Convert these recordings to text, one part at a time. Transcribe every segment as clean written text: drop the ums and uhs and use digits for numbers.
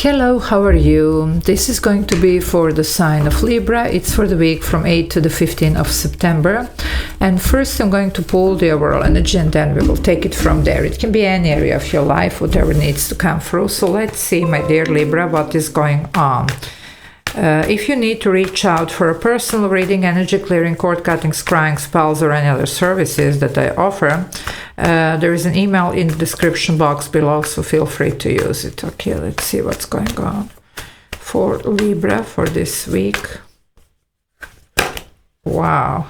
Hello, how are you? This is going to be for the sign of Libra. It's for the week from 8 to the 15th of September. And first I'm going to pull the overall energy and then we will take it from there. It can be any area of your life, whatever needs to come through. So let's see, my dear Libra, what is going on. If you need to reach out for a personal reading, energy clearing, cord cutting, scrying, spells, or any other services that I offer, there is an email in the description box below, so feel free to use it. Okay, let's see what's going on for Libra for this week. Wow.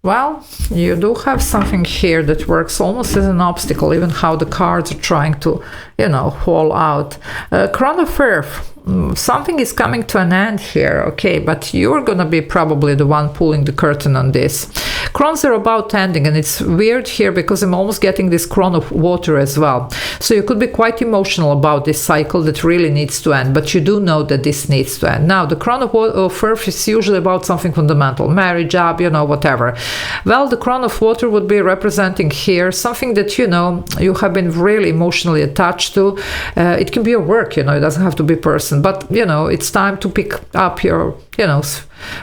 Well, you do have something here that works almost as an obstacle, even how the cards are trying to, fall out. Crown of Earth. Something is coming to an end here, okay, but you're gonna be probably the one pulling the curtain on this. Crowns are about ending, and it's weird here because I'm almost getting this crown of water as well. So you could be quite emotional about this cycle that really needs to end, but you do know that this needs to end. Now, the crown of earth is usually about something fundamental, marriage, job, whatever. Well, the crown of water would be representing here something that, you have been really emotionally attached to. It can be your work, it doesn't have to be person. But, it's time to pick up your,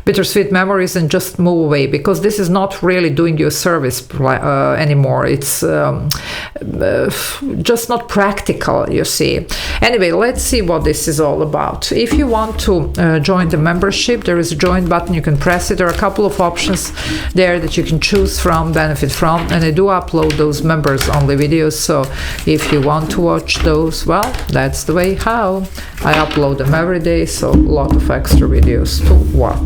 bittersweet memories and just move away, because this is not really doing you a service anymore. It's just not practical, you see. Anyway, let's see what this is all about. If you want to join the membership, there is a join button. You can press it. There are a couple of options there that you can choose from, benefit from, and I do upload those members only videos. So if you want to watch those, well, that's the way how I upload them every day. So a lot of extra videos to watch.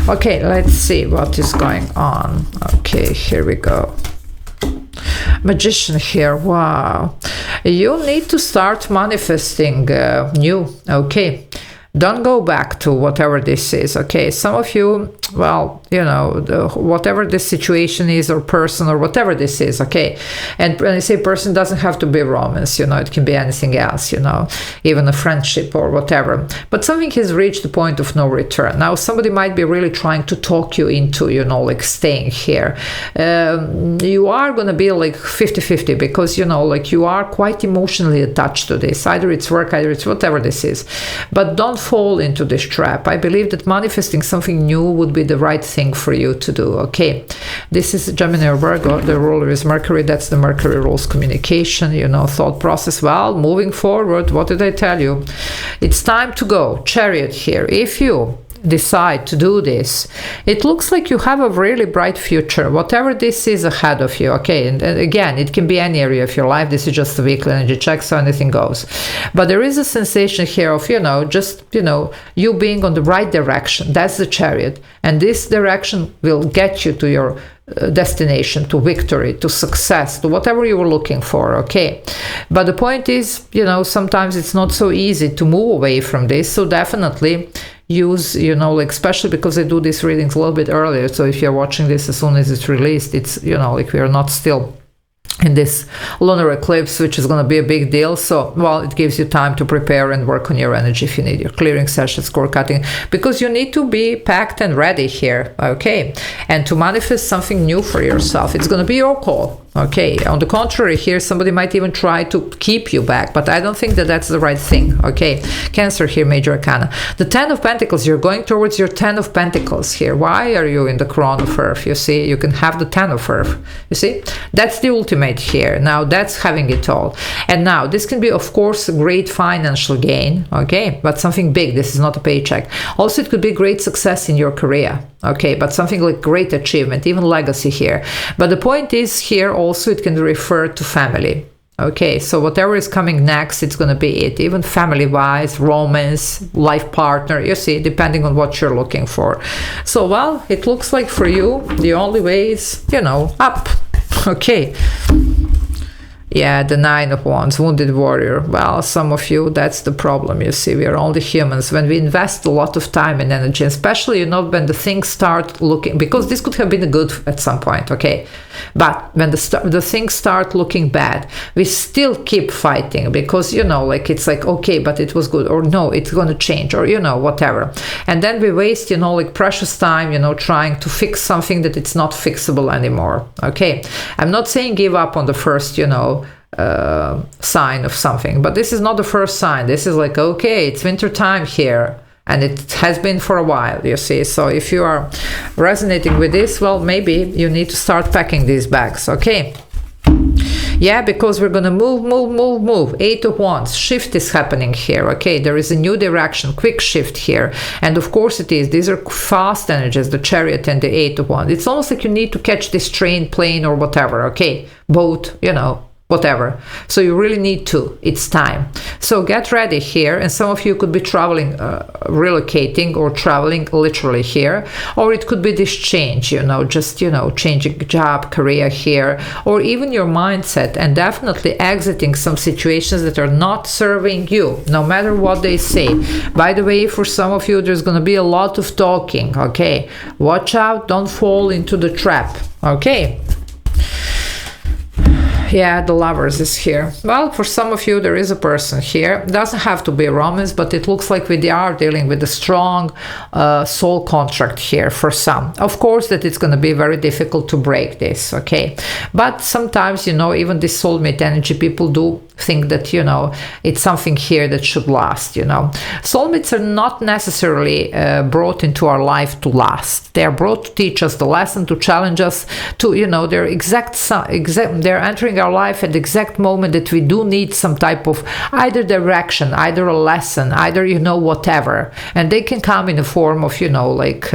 Okay, let's see what is going on. Okay, here we go. Magician here. Wow, you need to start manifesting new. Okay, don't go back to whatever this is. Okay, some of you, well, whatever this situation is, or person, or whatever this is. Okay, and when I say person, doesn't have to be romance, it can be anything else, even a friendship or whatever, but something has reached the point of no return. Now somebody might be really trying to talk you into, staying here. You are going to be like 50-50, because you are quite emotionally attached to this. Either it's work, either it's whatever this is, but don't fall into this trap. I believe that manifesting something new would be the right thing for you to do. Okay, this is Gemini or Virgo. The ruler is Mercury. That's the Mercury rules communication, thought process. Well, moving forward, what did I tell you? It's time to go. Chariot here. If you decide to do this, it looks like you have a really bright future, whatever this is ahead of you. Okay, and again, it can be any area of your life. This is just a weekly energy check, so anything goes, but there is a sensation here of you being on the right direction. That's the Chariot, and this direction will get you to your destination, to victory, to success, to whatever you were looking for. Okay, but the point is, sometimes it's not so easy to move away from this, so definitely use, especially because I do these readings a little bit earlier, so if you're watching this as soon as it's released, it's, we are not still in this lunar eclipse, which is going to be a big deal. So, well, it gives you time to prepare and work on your energy if you need your clearing sessions, core cutting, because you need to be packed and ready here. Okay, and to manifest something new for yourself, it's going to be your call. Okay, on the contrary, here somebody might even try to keep you back, but I don't think that that's the right thing. Okay, Cancer here, Major Arcana. The 10 of Pentacles, you're going towards your 10 of Pentacles here. Why are you in the Crown of Earth? You see, you can have the 10 of Earth. You see, that's the ultimate here. Now, that's having it all. And now, this can be, of course, a great financial gain. Okay, but something big. This is not a paycheck. Also, it could be great success in your career. Okay, but something like great achievement, even legacy here. But the point is here also it can refer to family. Okay, so whatever is coming next, it's going to be it. Even family-wise, romance, life partner, you see, depending on what you're looking for. So, well, it looks like for you, the only way is, up. Okay. Yeah, the 9 of Wands, Wounded Warrior. Well, some of you, that's the problem. You see, we are only humans. When we invest a lot of time and energy, especially, when the things start looking, because this could have been good at some point, okay? But when the things start looking bad, we still keep fighting because, it's like, okay, but it was good, or no, it's going to change, or, whatever. And then we waste, precious time, trying to fix something that it's not fixable anymore, okay? I'm not saying give up on the first, sign of something. But this is not the first sign. This is like, okay, it's winter time here. And it has been for a while, you see. So if you are resonating with this, well, maybe you need to start packing these bags, okay? Yeah, because we're gonna move. 8 of Wands, shift is happening here, okay? There is a new direction, quick shift here. And of course it is. These are fast energies, the Chariot and the 8 of Wands. It's almost like you need to catch this train, plane, or whatever, okay? Boat, you know, whatever. So you really need to. It's time. So get ready here. And some of you could be traveling, relocating, or traveling literally here. Or it could be this change, you know, just, you know, changing job, career here, or even your mindset, and definitely exiting some situations that are not serving you, no matter what they say. By the way, for some of you, there's going to be a lot of talking, okay? Watch out, don't fall into the trap, okay? Yeah, the Lovers is here. Well, for some of you, there is a person here. It doesn't have to be a romance, but it looks like we are dealing with a strong soul contract here for some. Of course, that it's going to be very difficult to break this, okay? But sometimes, you know, even this soulmate energy, people do think that, you know, it's something here that should last, you know. Soulmates are not necessarily brought into our life to last. They are brought to teach us the lesson, to challenge us, to, you know, they're they're entering our life at the exact moment that we do need some type of either direction, either a lesson, either, you know, whatever. And they can come in the form of, you know, like,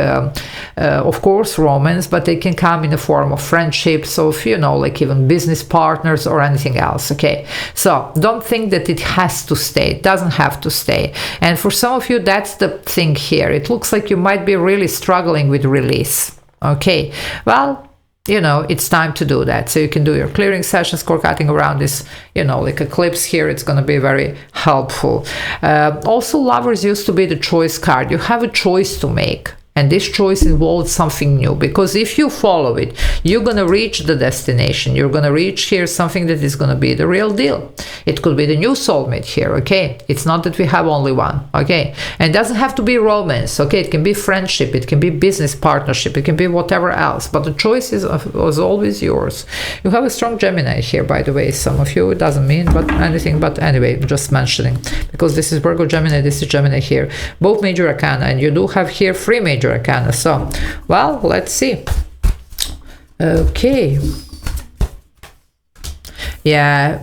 of course, romance, but they can come in the form of friendships, of, you know, like even business partners or anything else, okay? So don't think that it has to stay. It doesn't have to stay. And for some of you, that's the thing here. It looks like you might be really struggling with release, okay? Well, you know, it's time to do that. So you can do your clearing sessions, core cutting around this, you know, like eclipse here. It's going to be very helpful. Also, Lovers used to be the choice card. You have a choice to make. And this choice involves something new, because if you follow it, you're going to reach the destination. You're going to reach here something that is going to be the real deal. It could be the new soulmate here, okay? It's not that we have only one, okay? And it doesn't have to be romance, okay? It can be friendship, it can be business partnership, it can be whatever else. But the choice is always yours. You have a strong Gemini here, by the way. Some of you, it doesn't mean but anything, but anyway, just mentioning. Because this is Virgo Gemini, this is Gemini here. Both major arcana, and you do have here 3 major arcana. So, well, let's see. Okay. Yeah,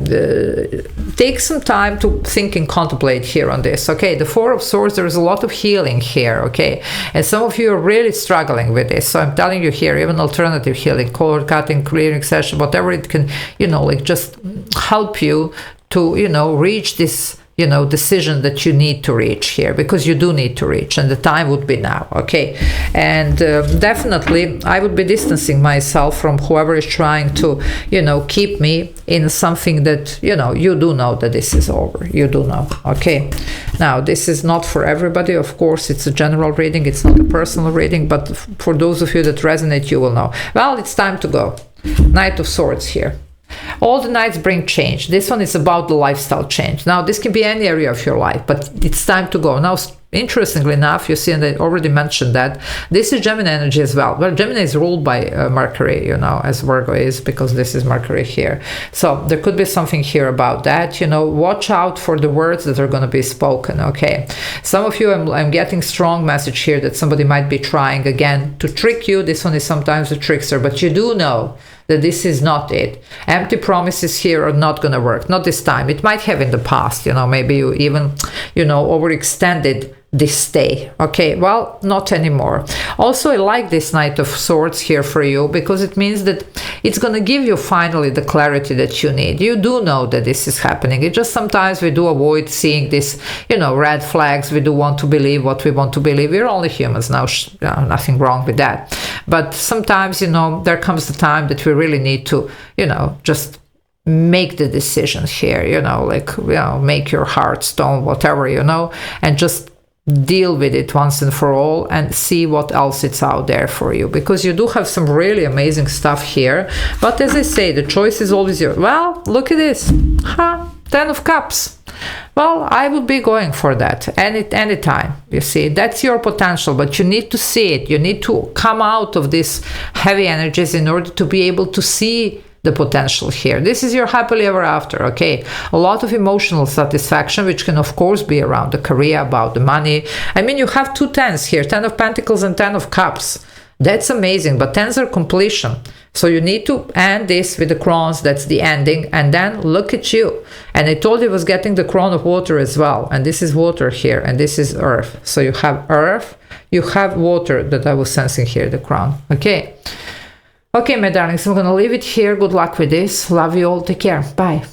take some time to think and contemplate here on this, okay? The 4 of Swords, there is a lot of healing here, okay? And some of you are really struggling with this. So I'm telling you here, even alternative healing, cord cutting, clearing session, whatever it can, you know, like just help you to, you know, reach this, you know, decision that you need to reach here, because you do need to reach, and the time would be now, okay? And definitely I would be distancing myself from whoever is trying to, you know, keep me in something that, you know, you do know that this is over. You do know, okay? Now, this is not for everybody, of course. It's a general reading, it's not a personal reading, but for those of you that resonate, you will know. Well, it's time to go. Knight of Swords here. All the nights bring change. This one is about the lifestyle change. Now, this can be any area of your life, but it's time to go. Now, interestingly enough, you see, and I already mentioned that, this is Gemini energy as well. Well, Gemini is ruled by Mercury, you know, as Virgo is, because this is Mercury here. So there could be something here about that, you know. Watch out for the words that are going to be spoken, okay? Some of you, I'm getting strong message here that somebody might be trying again to trick you. This one is sometimes a trickster, but you do know that this is not it. Empty promises here are not going to work. Not this time. It might have in the past, you know, maybe you even, you know, overextended this stay, okay? Well, not anymore. Also, I like this Knight of Swords here for you, because it means that it's going to give you finally the clarity that you need. You do know that this is happening. It just sometimes we do avoid seeing this, you know, red flags. We do want to believe what we want to believe. We're only humans now, nothing wrong with that. But sometimes, you know, there comes the time that we really need to, you know, just make the decision here, you know, like, you know, make your heart stone, whatever, you know, and just deal with it once and for all, and see what else it's out there for you, because you do have some really amazing stuff here. But as I say, the choice is always yours. Well, look at this, 10 of Cups. Well, I would be going for that anytime. You see, that's your potential, but you need to see it. You need to come out of these heavy energies in order to be able to see the potential here. This is your happily ever after, okay? A lot of emotional satisfaction, which can of course be around the career, about the money. I mean, you have 2 tens here, 10 of Pentacles and 10 of Cups. That's amazing, but tens are completion. So you need to end this with the crowns, that's the ending, and then look at you. And I told you I was getting the crown of water as well, and this is water here, and this is earth. So you have earth, you have water that I was sensing here, the crown, okay? Okay, my darlings, I'm gonna leave it here. Good luck with this. Love you all. Take care. Bye.